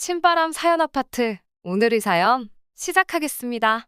신바람 사연 아파트. 오늘의 사연 시작하겠습니다.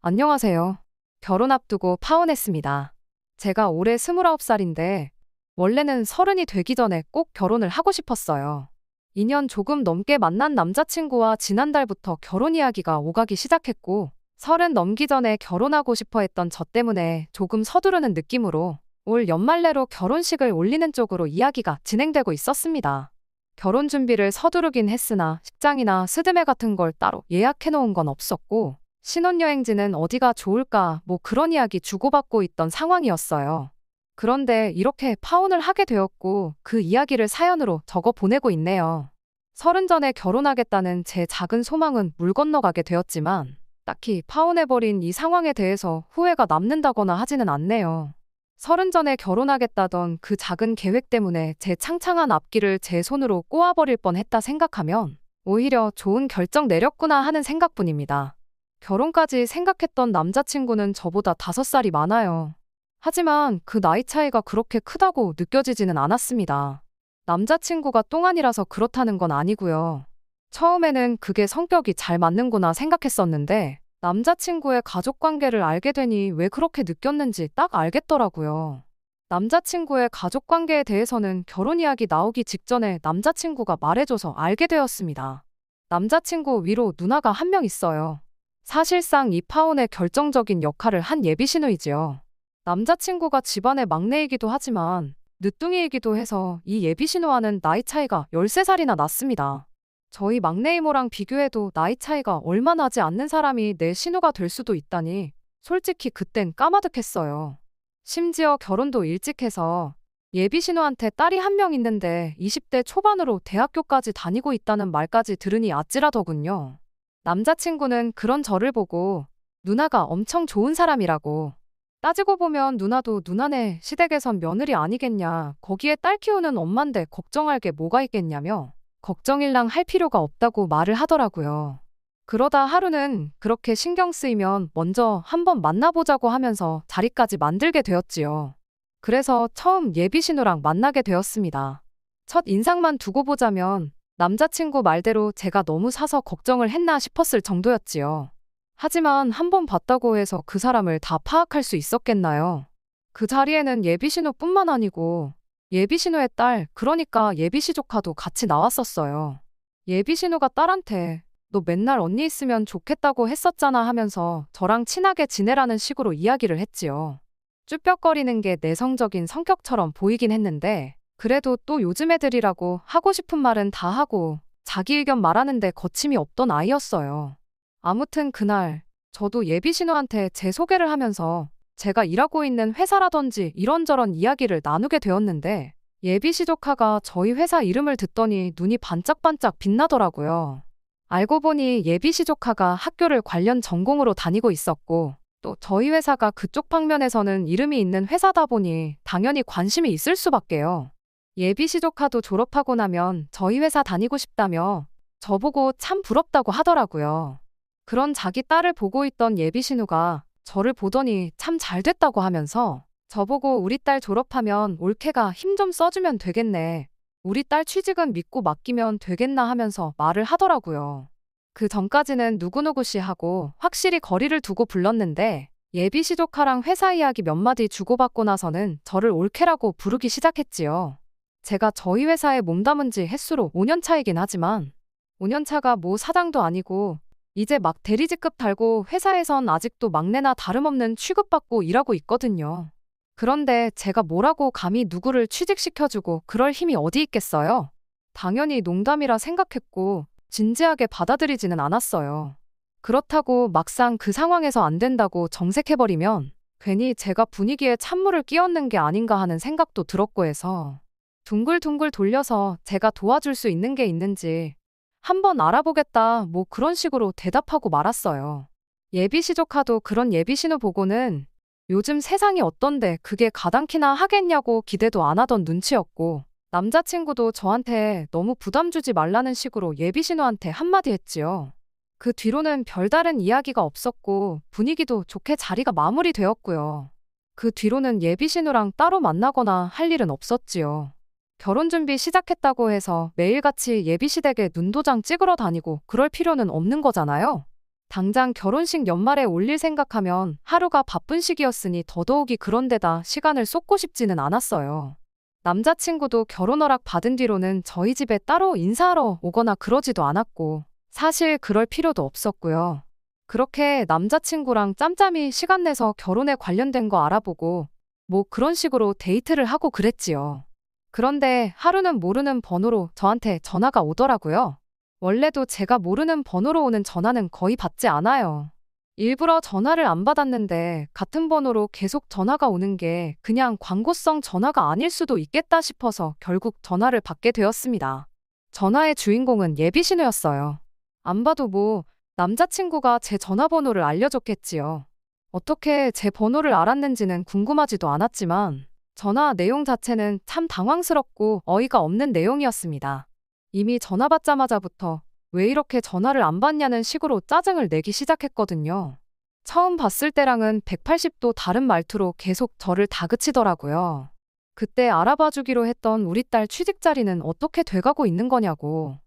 안녕하세요. 결혼 앞두고 파혼했습니다. 제가 올해 29살인데 원래는 30이 되기 전에 꼭 결혼을 하고 싶었어요. 2년 조금 넘게 만난 남자친구와 지난달부터 결혼 이야기가 오가기 시작했고 30 넘기 전에 결혼하고 싶어 했던 저 때문에 조금 서두르는 느낌으로 올 연말 내로 결혼식을 올리는 쪽으로 이야기가 진행되고 있었습니다. 결혼 준비를 서두르긴 했으나 식장이나 스드메 같은 걸 따로 예약해 놓은 건 없었고 신혼여행지는 어디가 좋을까 뭐 그런 이야기 주고받고 있던 상황이었어요. 그런데 이렇게 파혼을 하게 되었고 그 이야기를 사연으로 적어 보내고 있네요. 30 전에 결혼하겠다는 제 작은 소망은 물 건너가게 되었지만 딱히 파혼해버린 이 상황에 대해서 후회가 남는다거나 하지는 않네요. 30 전에 결혼하겠다던 그 작은 계획 때문에 제 창창한 앞길을 제 손으로 꼬아버릴 뻔했다 생각하면 오히려 좋은 결정 내렸구나 하는 생각뿐입니다. 결혼까지 생각했던 남자친구는 저보다 5살이 많아요. 하지만 그 나이 차이가 그렇게 크다고 느껴지지는 않았습니다. 남자친구가 똥안이라서 그렇다는 건 아니고요. 처음에는 그게 성격이 잘 맞는구나 생각했었는데 남자친구의 가족관계를 알게 되니 왜 그렇게 느꼈는지 딱 알겠더라고요. 남자친구의 가족관계에 대해서는 결혼 이야기 나오기 직전에 남자친구가 말해줘서 알게 되었습니다. 남자친구 위로 누나가 한 명 있어요. 사실상 이 파혼의 결정적인 역할을 한 예비신우이지요. 남자친구가 집안의 막내이기도 하지만 늦둥이이기도 해서 이 예비신우와는 나이 차이가 13살이나 났습니다. 저희 막내 이모랑 비교해도 나이 차이가 얼마 나지 않는 사람이 내 신우가 될 수도 있다니 솔직히 그땐 까마득했어요. 심지어 결혼도 일찍 해서 예비 신우한테 딸이 한 명 있는데 20대 초반으로 대학교까지 다니고 있다는 말까지 들으니 아찔하더군요. 남자친구는 그런 저를 보고 누나가 엄청 좋은 사람이라고. 따지고 보면 누나도 누나네 시댁에선 며느리 아니겠냐. 거기에 딸 키우는 엄만데 걱정할 게 뭐가 있겠냐며 걱정일랑 할 필요가 없다고 말을 하더라고요. 그러다 하루는 그렇게 신경 쓰이면 먼저 한번 만나보자고 하면서 자리까지 만들게 되었지요. 그래서 처음 예비신우랑 만나게 되었습니다. 첫 인상만 두고 보자면 남자친구 말대로 제가 너무 사서 걱정을 했나 싶었을 정도였지요. 하지만 한번 봤다고 해서 그 사람을 다 파악할 수 있었겠나요? 그 자리에는 예비신우뿐만 아니고 예비신우의 딸, 그러니까 예비시 조카도 같이 나왔었어요. 예비신우가 딸한테 너 맨날 언니 있으면 좋겠다고 했었잖아 하면서 저랑 친하게 지내라는 식으로 이야기를 했지요. 쭈뼛거리는 게 내성적인 성격처럼 보이긴 했는데 그래도 또 요즘 애들이라고 하고 싶은 말은 다 하고 자기 의견 말하는데 거침이 없던 아이였어요. 아무튼 그날 저도 예비신우한테 제 소개를 하면서 제가 일하고 있는 회사라든지 이런저런 이야기를 나누게 되었는데 예비시 조카가 저희 회사 이름을 듣더니 눈이 반짝반짝 빛나더라고요. 알고 보니 예비시 조카가 학교를 관련 전공으로 다니고 있었고 또 저희 회사가 그쪽 방면에서는 이름이 있는 회사다 보니 당연히 관심이 있을 수밖에요. 예비시 조카도 졸업하고 나면 저희 회사 다니고 싶다며 저보고 참 부럽다고 하더라고요. 그런 자기 딸을 보고 있던 예비신우가 저를 보더니 참 잘됐다고 하면서 저보고 우리 딸 졸업하면 올케가 힘 좀 써주면 되겠네. 우리 딸 취직은 믿고 맡기면 되겠나 하면서 말을 하더라고요. 그 전까지는 누구누구씨 하고 확실히 거리를 두고 불렀는데 예비시 조카랑 회사 이야기 몇 마디 주고받고 나서는 저를 올케라고 부르기 시작했지요. 제가 저희 회사에 몸담은 지 햇수로 5년 차이긴 하지만 5년 차가 뭐 사장도 아니고 이제 막 대리직급 달고 회사에선 아직도 막내나 다름없는 취급받고 일하고 있거든요. 그런데 제가 뭐라고 감히 누구를 취직시켜주고 그럴 힘이 어디 있겠어요? 당연히 농담이라 생각했고 진지하게 받아들이지는 않았어요. 그렇다고 막상 그 상황에서 안 된다고 정색해버리면 괜히 제가 분위기에 찬물을 끼얹는 게 아닌가 하는 생각도 들었고 해서 둥글둥글 돌려서 제가 도와줄 수 있는 게 있는지 한번 알아보겠다 뭐 그런 식으로 대답하고 말았어요. 예비시 조카도 그런 예비신우 보고는 요즘 세상이 어떤데 그게 가당키나 하겠냐고 기대도 안 하던 눈치였고 남자친구도 저한테 너무 부담 주지 말라는 식으로 예비신우한테 한마디 했지요. 그 뒤로는 별다른 이야기가 없었고 분위기도 좋게 자리가 마무리되었고요. 그 뒤로는 예비신우랑 따로 만나거나 할 일은 없었지요. 결혼 준비 시작했다고 해서 매일같이 예비시댁에 눈도장 찍으러 다니고 그럴 필요는 없는 거잖아요. 당장 결혼식 연말에 올릴 생각하면 하루가 바쁜 시기였으니 더더욱이 그런데다 시간을 쏟고 싶지는 않았어요. 남자친구도 결혼 허락 받은 뒤로는 저희 집에 따로 인사하러 오거나 그러지도 않았고 사실 그럴 필요도 없었고요. 그렇게 남자친구랑 짬짬이 시간 내서 결혼에 관련된 거 알아보고 뭐 그런 식으로 데이트를 하고 그랬지요. 그런데 하루는 모르는 번호로 저한테 전화가 오더라고요. 원래도 제가 모르는 번호로 오는 전화는 거의 받지 않아요. 일부러 전화를 안 받았는데 같은 번호로 계속 전화가 오는 게 그냥 광고성 전화가 아닐 수도 있겠다 싶어서 결국 전화를 받게 되었습니다. 전화의 주인공은 예비신우였어요. 안 봐도 뭐 남자친구가 제 전화번호를 알려줬겠지요. 어떻게 제 번호를 알았는지는 궁금하지도 않았지만 전화 내용 자체는 참 당황스럽고 어이가 없는 내용이었습니다. 이미 전화 받자마자부터 왜 이렇게 전화를 안 받냐는 식으로 짜증을 내기 시작했거든요. 처음 봤을 때랑은 180도 다른 말투로 계속 저를 다그치더라고요. 그때 알아봐 주기로 했던 우리 딸 취직 자리는 어떻게 돼가고 있는 거냐고.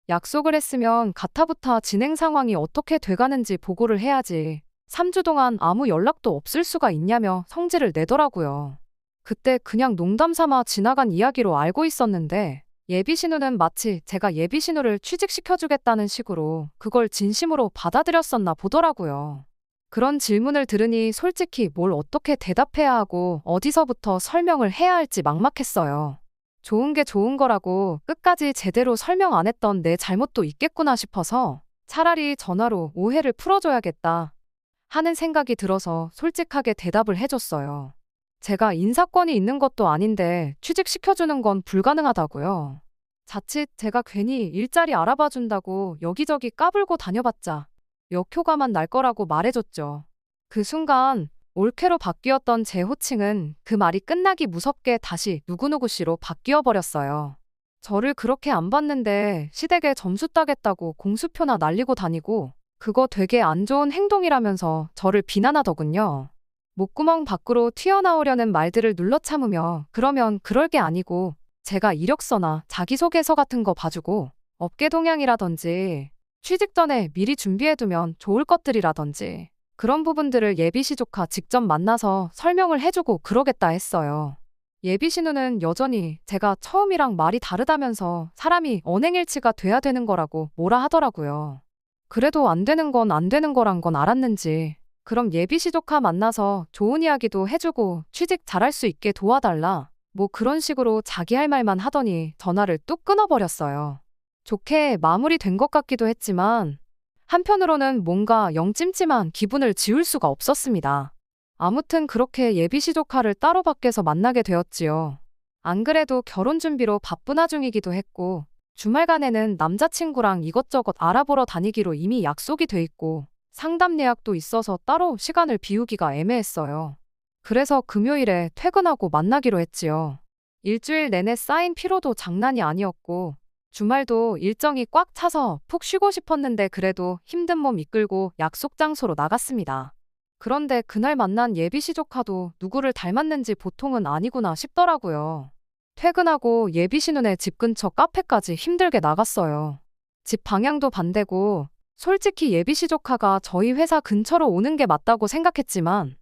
약속을 했으면 가타부타 진행 상황이 어떻게 돼가는지 보고를 해야지. 3주 동안 아무 연락도 없을 수가 있냐며 성질을 내더라고요. 그때 그냥 농담 삼아 지나간 이야기로 알고 있었는데 예비신우는 마치 제가 예비신우를 취직시켜주겠다는 식으로 그걸 진심으로 받아들였었나 보더라고요. 그런 질문을 들으니 솔직히 뭘 어떻게 대답해야 하고 어디서부터 설명을 해야 할지 막막했어요. 좋은 게 좋은 거라고 끝까지 제대로 설명 안 했던 내 잘못도 있겠구나 싶어서 차라리 전화로 오해를 풀어줘야겠다 하는 생각이 들어서 솔직하게 대답을 해줬어요. 제가 인사권이 있는 것도 아닌데 취직시켜주는 건 불가능하다고요. 자칫 제가 괜히 일자리 알아봐준다고 여기저기 까불고 다녀봤자 역효과만 날 거라고 말해줬죠. 그 순간 올케로 바뀌었던 제 호칭은 그 말이 끝나기 무섭게 다시 누구누구 씨로 바뀌어 버렸어요. 저를 그렇게 안 봤는데 시댁에 점수 따겠다고 공수표나 날리고 다니고 그거 되게 안 좋은 행동이라면서 저를 비난하더군요. 목구멍 밖으로 튀어나오려는 말들을 눌러 참으며 그러면 그럴 게 아니고 제가 이력서나 자기소개서 같은 거 봐주고 업계 동향이라든지 취직 전에 미리 준비해두면 좋을 것들이라든지 그런 부분들을 예비시 조카 직접 만나서 설명을 해주고 그러겠다 했어요. 예비신우는 여전히 제가 처음이랑 말이 다르다면서 사람이 언행일치가 돼야 되는 거라고 뭐라 하더라고요. 그래도 안 되는 건 안 되는 거란 건 알았는지 그럼 예비시 조카 만나서 좋은 이야기도 해주고 취직 잘할 수 있게 도와달라 뭐 그런 식으로 자기 할 말만 하더니 전화를 뚝 끊어버렸어요. 좋게 마무리된 것 같기도 했지만 한편으로는 뭔가 영 찜찜한 기분을 지울 수가 없었습니다. 아무튼 그렇게 예비시 조카를 따로 밖에서 만나게 되었지요. 안 그래도 결혼 준비로 바쁜 와중이기도 했고 주말간에는 남자친구랑 이것저것 알아보러 다니기로 이미 약속이 돼 있고 상담 예약도 있어서 따로 시간을 비우기가 애매했어요. 그래서 금요일에 퇴근하고 만나기로 했지요. 일주일 내내 쌓인 피로도 장난이 아니었고 주말도 일정이 꽉 차서 푹 쉬고 싶었는데 그래도 힘든 몸 이끌고 약속 장소로 나갔습니다. 그런데 그날 만난 예비시 조카도 누구를 닮았는지 보통은 아니구나 싶더라고요. 퇴근하고 예비신우네 집 근처 카페까지 힘들게 나갔어요. 집 방향도 반대고 솔직히 예비시 조카가 저희 회사 근처로 오는 게 맞다고 생각했지만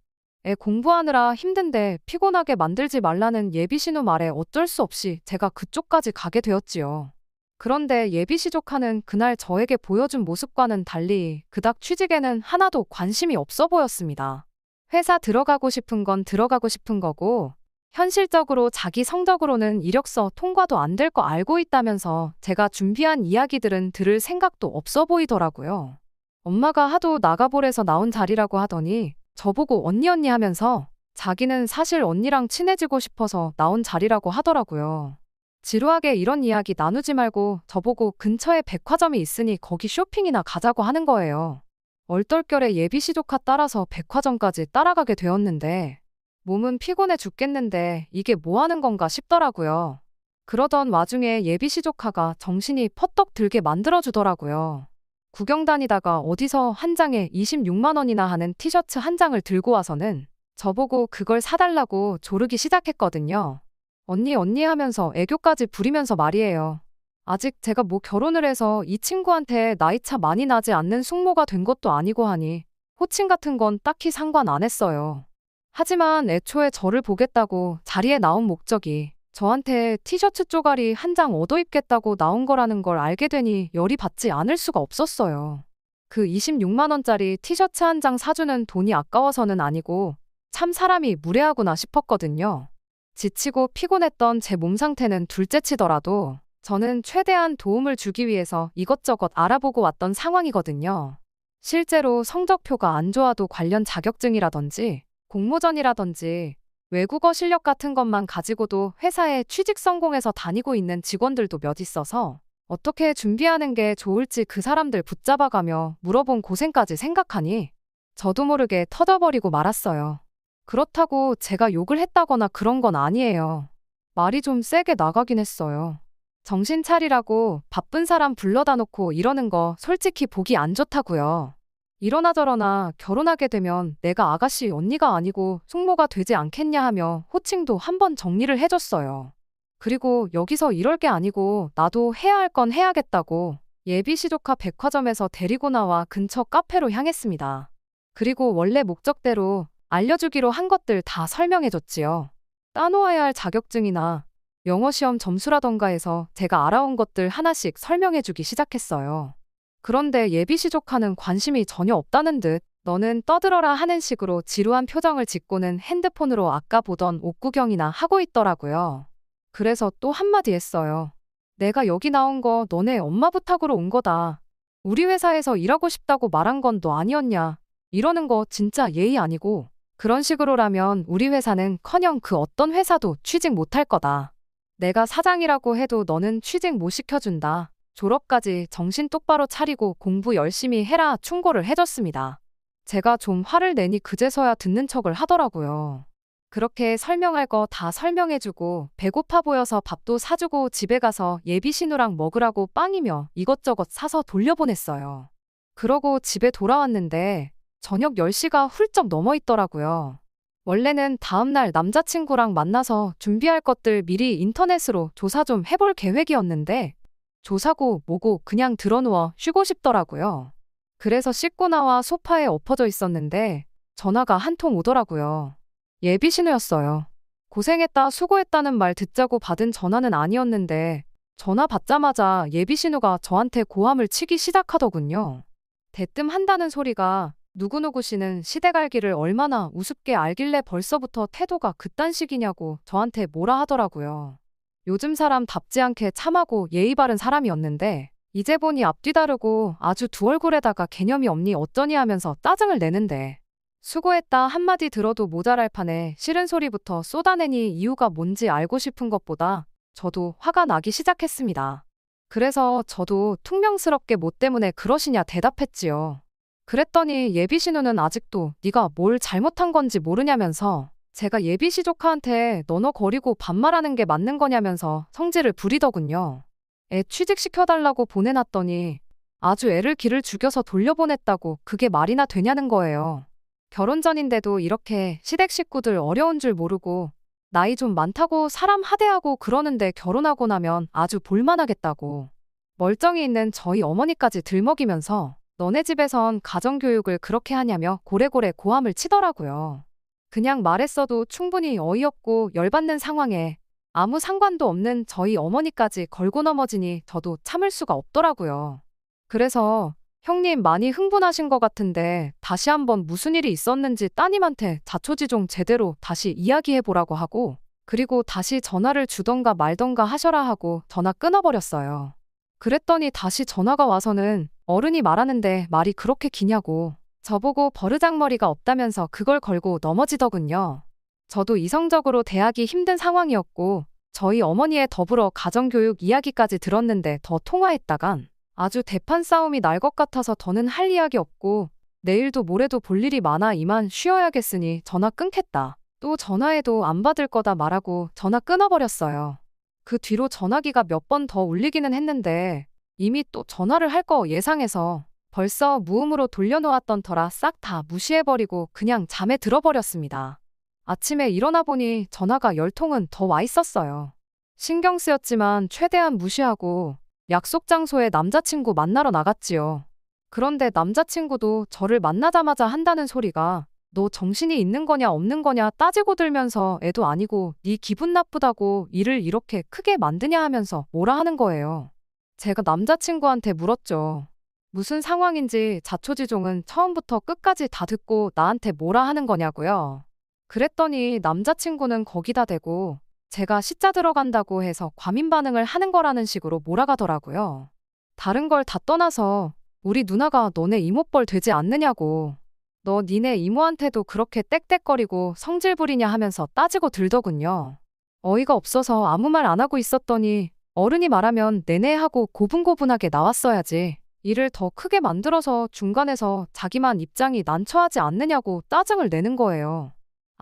애 공부하느라 힘든데 피곤하게 만들지 말라는 예비신우 말에 어쩔 수 없이 제가 그쪽까지 가게 되었지요. 그런데 예비시 조카는 그날 저에게 보여준 모습과는 달리 그닥 취직에는 하나도 관심이 없어 보였습니다. 회사 들어가고 싶은 건 들어가고 싶은 거고 현실적으로 자기 성적으로는 이력서 통과도 안 될 거 알고 있다면서 제가 준비한 이야기들은 들을 생각도 없어 보이더라고요. 엄마가 하도 나가보래서 나온 자리라고 하더니 저보고 언니 하면서 자기는 사실 언니랑 친해지고 싶어서 나온 자리라고 하더라고요. 지루하게 이런 이야기 나누지 말고 저보고 근처에 백화점이 있으니 거기 쇼핑이나 가자고 하는 거예요. 얼떨결에 예비시 조카 따라서 백화점까지 따라가게 되었는데 몸은 피곤해 죽겠는데 이게 뭐 하는 건가 싶더라고요. 그러던 와중에 예비시 조카가 정신이 퍼떡 들게 만들어주더라고요. 구경 다니다가 어디서 한 장에 26만 원이나 하는 티셔츠 한 장을 들고 와서는 저보고 그걸 사달라고 조르기 시작했거든요. 언니 언니 하면서 애교까지 부리면서 말이에요. 아직 제가 뭐 결혼을 해서 이 친구한테 나이차 많이 나지 않는 숙모가 된 것도 아니고 하니 호칭 같은 건 딱히 상관 안 했어요. 하지만 애초에 저를 보겠다고 자리에 나온 목적이 저한테 티셔츠 쪼가리 한 장 얻어 입겠다고 나온 거라는 걸 알게 되니 열이 받지 않을 수가 없었어요. 그 26만 원짜리 티셔츠 한 장 사주는 돈이 아까워서는 아니고 참 사람이 무례하구나 싶었거든요. 지치고 피곤했던 제 몸 상태는 둘째치더라도 저는 최대한 도움을 주기 위해서 이것저것 알아보고 왔던 상황이거든요. 실제로 성적표가 안 좋아도 관련 자격증이라든지 공모전이라든지 외국어 실력 같은 것만 가지고도 회사에 취직 성공해서 다니고 있는 직원들도 몇 있어서 어떻게 준비하는 게 좋을지 그 사람들 붙잡아가며 물어본 고생까지 생각하니 저도 모르게 터져버리고 말았어요. 그렇다고 제가 욕을 했다거나 그런 건 아니에요. 말이 좀 세게 나가긴 했어요. 정신 차리라고 바쁜 사람 불러다 놓고 이러는 거 솔직히 보기 안 좋다고요. 이러나 저러나 결혼하게 되면 내가 아가씨 언니가 아니고 숙모가 되지 않겠냐 하며 호칭도 한번 정리를 해줬어요. 그리고 여기서 이럴 게 아니고 나도 해야 할 건 해야겠다고 예비 시조카 백화점에서 데리고 나와 근처 카페로 향했습니다. 그리고 원래 목적대로 알려주기로 한 것들 다 설명해줬지요. 따놓아야 할 자격증이나 영어 시험 점수라던가 해서 제가 알아온 것들 하나씩 설명해주기 시작했어요. 그런데 예비 시조카는 관심이 전혀 없다는 듯 너는 떠들어라 하는 식으로 지루한 표정을 짓고는 핸드폰으로 아까 보던 옷 구경이나 하고 있더라고요. 그래서 또 한마디 했어요. 내가 여기 나온 거 너네 엄마 부탁으로 온 거다. 우리 회사에서 일하고 싶다고 말한 건 너 아니었냐. 이러는 거 진짜 예의 아니고 그런 식으로라면 우리 회사는 커녕 그 어떤 회사도 취직 못할 거다. 내가 사장이라고 해도 너는 취직 못 시켜준다. 졸업까지 정신 똑바로 차리고 공부 열심히 해라 충고를 해줬습니다. 제가 좀 화를 내니 그제서야 듣는 척을 하더라고요. 그렇게 설명할 거 다 설명해주고 배고파 보여서 밥도 사주고 집에 가서 예비 신우랑 먹으라고 빵이며 이것저것 사서 돌려보냈어요. 그러고 집에 돌아왔는데 저녁 10시가 훌쩍 넘어 있더라고요. 원래는 다음날 남자친구랑 만나서 준비할 것들 미리 인터넷으로 조사 좀 해볼 계획이었는데 조사고 뭐고 그냥 드러누워 쉬고 싶더라고요. 그래서 씻고 나와 소파에 엎어져 있었는데 전화가 한 통 오더라고요. 예비 신우였어요. 고생했다 수고했다는 말 듣자고 받은 전화는 아니었는데 전화 받자마자 예비 신우가 저한테 고함을 치기 시작하더군요. 대뜸 한다는 소리가 누구누구 씨는 시댁 알기를 얼마나 우습게 알길래 벌써부터 태도가 그딴 식이냐고 저한테 뭐라 하더라고요. 요즘 사람답지 않게 참하고 예의 바른 사람이었는데 이제 보니 앞뒤 다르고 아주 두 얼굴에다가 개념이 없니 어쩌니 하면서 짜증을 내는데 수고했다 한마디 들어도 모자랄 판에 싫은 소리부터 쏟아내니 이유가 뭔지 알고 싶은 것보다 저도 화가 나기 시작했습니다. 그래서 저도 퉁명스럽게 뭐 때문에 그러시냐 대답했지요. 그랬더니 예비 신우는 아직도 네가 뭘 잘못한 건지 모르냐면서 제가 예비 시조카한테 너너 거리고 반말하는 게 맞는 거냐면서 성질을 부리더군요. 애 취직시켜달라고 보내놨더니 아주 애를 기를 죽여서 돌려보냈다고 그게 말이나 되냐는 거예요. 결혼 전인데도 이렇게 시댁 식구들 어려운 줄 모르고 나이 좀 많다고 사람 하대하고 그러는데 결혼하고 나면 아주 볼만하겠다고. 멀쩡히 있는 저희 어머니까지 들먹이면서 너네 집에선 가정교육을 그렇게 하냐며 고래고래 고함을 치더라고요. 그냥 말했어도 충분히 어이없고 열받는 상황에 아무 상관도 없는 저희 어머니까지 걸고 넘어지니 저도 참을 수가 없더라고요. 그래서 형님 많이 흥분하신 것 같은데 다시 한번 무슨 일이 있었는지 따님한테 자초지종 제대로 다시 이야기해보라고 하고 그리고 다시 전화를 주던가 말던가 하셔라 하고 전화 끊어버렸어요. 그랬더니 다시 전화가 와서는 어른이 말하는데 말이 그렇게 기냐고 저보고 버르장머리가 없다면서 그걸 걸고 넘어지더군요. 저도 이성적으로 대하기 힘든 상황이었고 저희 어머니의 더불어 가정교육 이야기까지 들었는데 더 통화했다간 아주 대판 싸움이 날 것 같아서 더는 할 이야기 없고 내일도 모레도 볼 일이 많아 이만 쉬어야겠으니 전화 끊겠다. 또 전화해도 안 받을 거다 말하고 전화 끊어버렸어요. 그 뒤로 전화기가 몇 번 더 울리기는 했는데 이미 또 전화를 할 거 예상해서 벌써 무음으로 돌려놓았던 터라 싹 다 무시해버리고 그냥 잠에 들어버렸습니다. 아침에 일어나 보니 전화가 10통은 더 와 있었어요. 신경 쓰였지만 최대한 무시하고 약속 장소에 남자친구 만나러 나갔지요. 그런데 남자친구도 저를 만나자마자 한다는 소리가 너 정신이 있는 거냐 없는 거냐 따지고 들면서 애도 아니고 네 기분 나쁘다고 일을 이렇게 크게 만드냐 하면서 뭐라 하는 거예요. 제가 남자친구한테 물었죠. 무슨 상황인지 자초지종은 처음부터 끝까지 다 듣고 나한테 뭐라 하는 거냐고요. 그랬더니 남자친구는 거기다 대고 제가 시자 들어간다고 해서 과민 반응을 하는 거라는 식으로 몰아가더라고요. 다른 걸 다 떠나서 우리 누나가 너네 이모뻘 되지 않느냐고. 너 니네 이모한테도 그렇게 떽떽거리고 성질 부리냐 하면서 따지고 들더군요. 어이가 없어서 아무 말 안 하고 있었더니 어른이 말하면 내내 하고 고분고분하게 나왔어야지. 일을 더 크게 만들어서 중간에서 자기만 입장이 난처하지 않느냐고 짜증을 내는 거예요.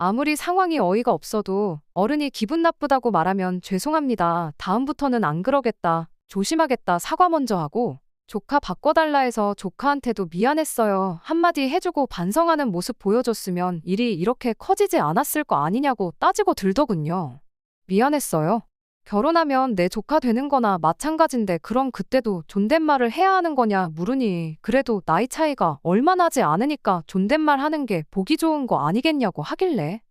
아무리 상황이 어이가 없어도 어른이 기분 나쁘다고 말하면 죄송합니다. 다음부터는 안 그러겠다. 조심하겠다. 사과 먼저 하고 조카 바꿔달라 해서 조카한테도 미안했어요. 한마디 해주고 반성하는 모습 보여줬으면 일이 이렇게 커지지 않았을 거 아니냐고 따지고 들더군요. 미안했어요? 결혼하면 내 조카 되는 거나 마찬가지인데 그럼 그때도 존댓말을 해야 하는 거냐 물으니 그래도 나이 차이가 얼마 나지 않으니까 존댓말 하는 게 보기 좋은 거 아니겠냐고 하길래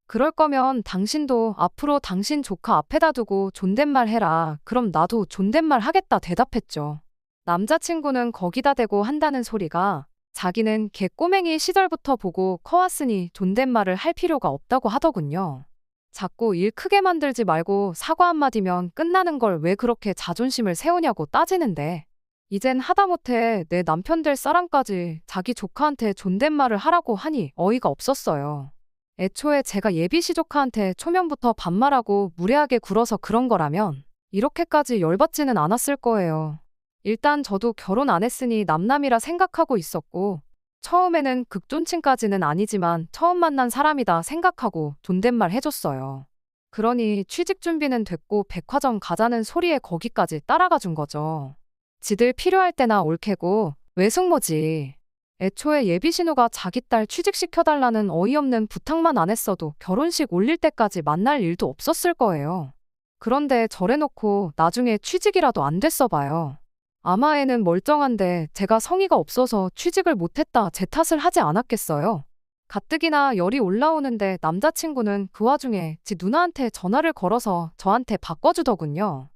그럴 거면 당신도 앞으로 당신 조카 앞에다 두고 존댓말 해라. 그럼 나도 존댓말 하겠다 대답했죠. 남자친구는 거기다 대고 한다는 소리가 자기는 걔 꼬맹이 시절부터 보고 커왔으니 존댓말을 할 필요가 없다고 하더군요. 자꾸 일 크게 만들지 말고 사과 한마디면 끝나는 걸 왜 그렇게 자존심을 세우냐고 따지는데 이젠 하다못해 내 남편 될 사람까지 자기 조카한테 존댓말을 하라고 하니 어이가 없었어요. 애초에 제가 예비시 조카한테 초면부터 반말하고 무례하게 굴어서 그런 거라면 이렇게까지 열받지는 않았을 거예요. 일단 저도 결혼 안 했으니 남남이라 생각하고 있었고 처음에는 극존칭까지는 아니지만 처음 만난 사람이다 생각하고 존댓말 해줬어요. 그러니 취직 준비는 됐고 백화점 가자는 소리에 거기까지 따라가 준 거죠. 지들 필요할 때나 올캐고 외숙모지. 애초에 예비신우가 자기 딸 취직시켜달라는 어이없는 부탁만 안 했어도 결혼식 올릴 때까지 만날 일도 없었을 거예요. 그런데 저래놓고 나중에 취직이라도 안 됐어 봐요. 아마 애는 멀쩡한데 제가 성의가 없어서 취직을 못했다 제 탓을 하지 않았겠어요. 가뜩이나 열이 올라오는데 남자친구는 그 와중에 지 누나한테 전화를 걸어서 저한테 바꿔주더군요.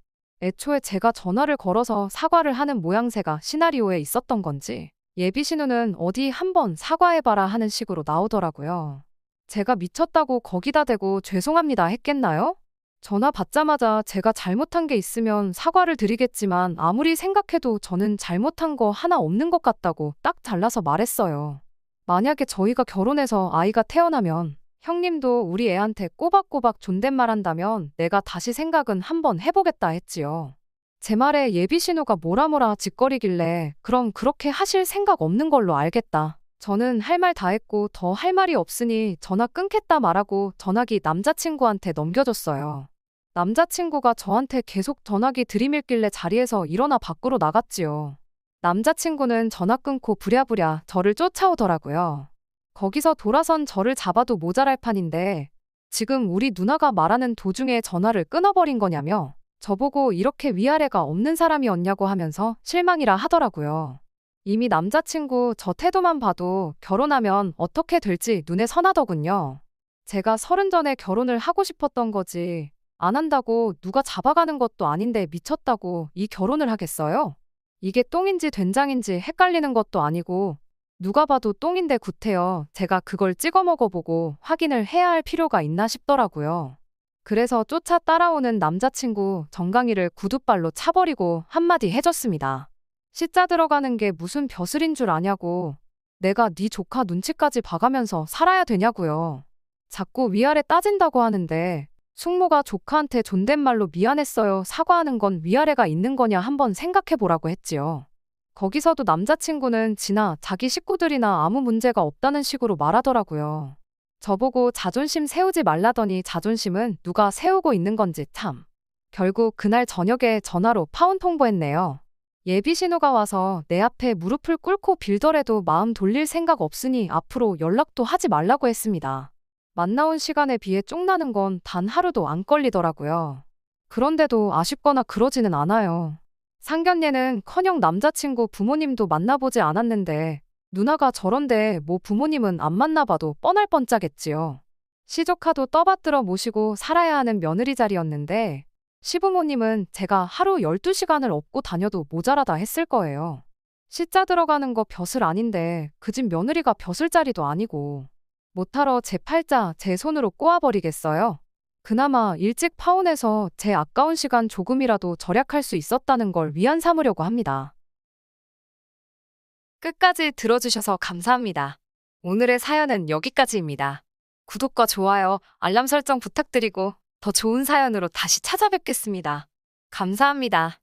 애초에 제가 전화를 걸어서 사과를 하는 모양새가 시나리오에 있었던 건지 예비신우는 어디 한번 사과해봐라 하는 식으로 나오더라고요. 제가 미쳤다고 거기다 대고 죄송합니다 했겠나요? 전화 받자마자 제가 잘못한 게 있으면 사과를 드리겠지만 아무리 생각해도 저는 잘못한 거 하나 없는 것 같다고 딱 잘라서 말했어요. 만약에 저희가 결혼해서 아이가 태어나면 형님도 우리 애한테 꼬박꼬박 존댓말 한다면 내가 다시 생각은 한번 해보겠다 했지요. 제 말에 예비신우가 뭐라 짓거리길래 그럼 그렇게 하실 생각 없는 걸로 알겠다. 저는 할 말 다 했고 더 할 말이 없으니 전화 끊겠다 말하고 전화기 남자친구한테 넘겨줬어요. 남자친구가 저한테 계속 전화기 들이밀길래 자리에서 일어나 밖으로 나갔지요. 남자친구는 전화 끊고 부랴부랴 저를 쫓아오더라고요. 거기서 돌아선 저를 잡아도 모자랄 판인데 지금 우리 누나가 말하는 도중에 전화를 끊어버린 거냐며 저보고 이렇게 위아래가 없는 사람이었냐고 하면서 실망이라 하더라고요. 이미 남자친구 저 태도만 봐도 결혼하면 어떻게 될지 눈에 선하더군요. 제가 30 전에 결혼을 하고 싶었던 거지. 안 한다고 누가 잡아가는 것도 아닌데 미쳤다고 이 결혼을 하겠어요? 이게 똥인지 된장인지 헷갈리는 것도 아니고 누가 봐도 똥인데 구태여 제가 그걸 찍어 먹어보고 확인을 해야 할 필요가 있나 싶더라고요. 그래서 쫓아 따라오는 남자친구 정강이를 구두발로 차버리고 한마디 해줬습니다. 시자 들어가는 게 무슨 벼슬인 줄 아냐고. 내가 네 조카 눈치까지 봐가면서 살아야 되냐고요. 자꾸 위아래 따진다고 하는데 숙모가 조카한테 존댓말로 미안했어요. 사과하는 건 위아래가 있는 거냐 한번 생각해보라고 했지요. 거기서도 남자친구는 지나 자기 식구들이나 아무 문제가 없다는 식으로 말하더라고요. 저보고 자존심 세우지 말라더니 자존심은 누가 세우고 있는 건지 참. 결국 그날 저녁에 전화로 파혼 통보했네요. 예비신우가 와서 내 앞에 무릎을 꿇고 빌더라도 마음 돌릴 생각 없으니 앞으로 연락도 하지 말라고 했습니다. 만나온 시간에 비해 쪽나는 건 단 하루도 안 걸리더라고요. 그런데도 아쉽거나 그러지는 않아요. 상견례는커녕 남자친구 부모님도 만나보지 않았는데 누나가 저런데 뭐 부모님은 안 만나봐도 뻔할 뻔짜겠지요. 시조카도 떠받들어 모시고 살아야 하는 며느리 자리였는데 시부모님은 제가 하루 12시간을 업고 다녀도 모자라다 했을 거예요. 시자 들어가는 거 벼슬 아닌데 그 집 며느리가 벼슬자리도 아니고 못하러 제 팔자 제 손으로 꼬아버리겠어요. 그나마 일찍 파혼해서 제 아까운 시간 조금이라도 절약할 수 있었다는 걸 위안 삼으려고 합니다. 끝까지 들어주셔서 감사합니다. 오늘의 사연은 여기까지입니다. 구독과 좋아요, 알람 설정 부탁드리고 더 좋은 사연으로 다시 찾아뵙겠습니다. 감사합니다.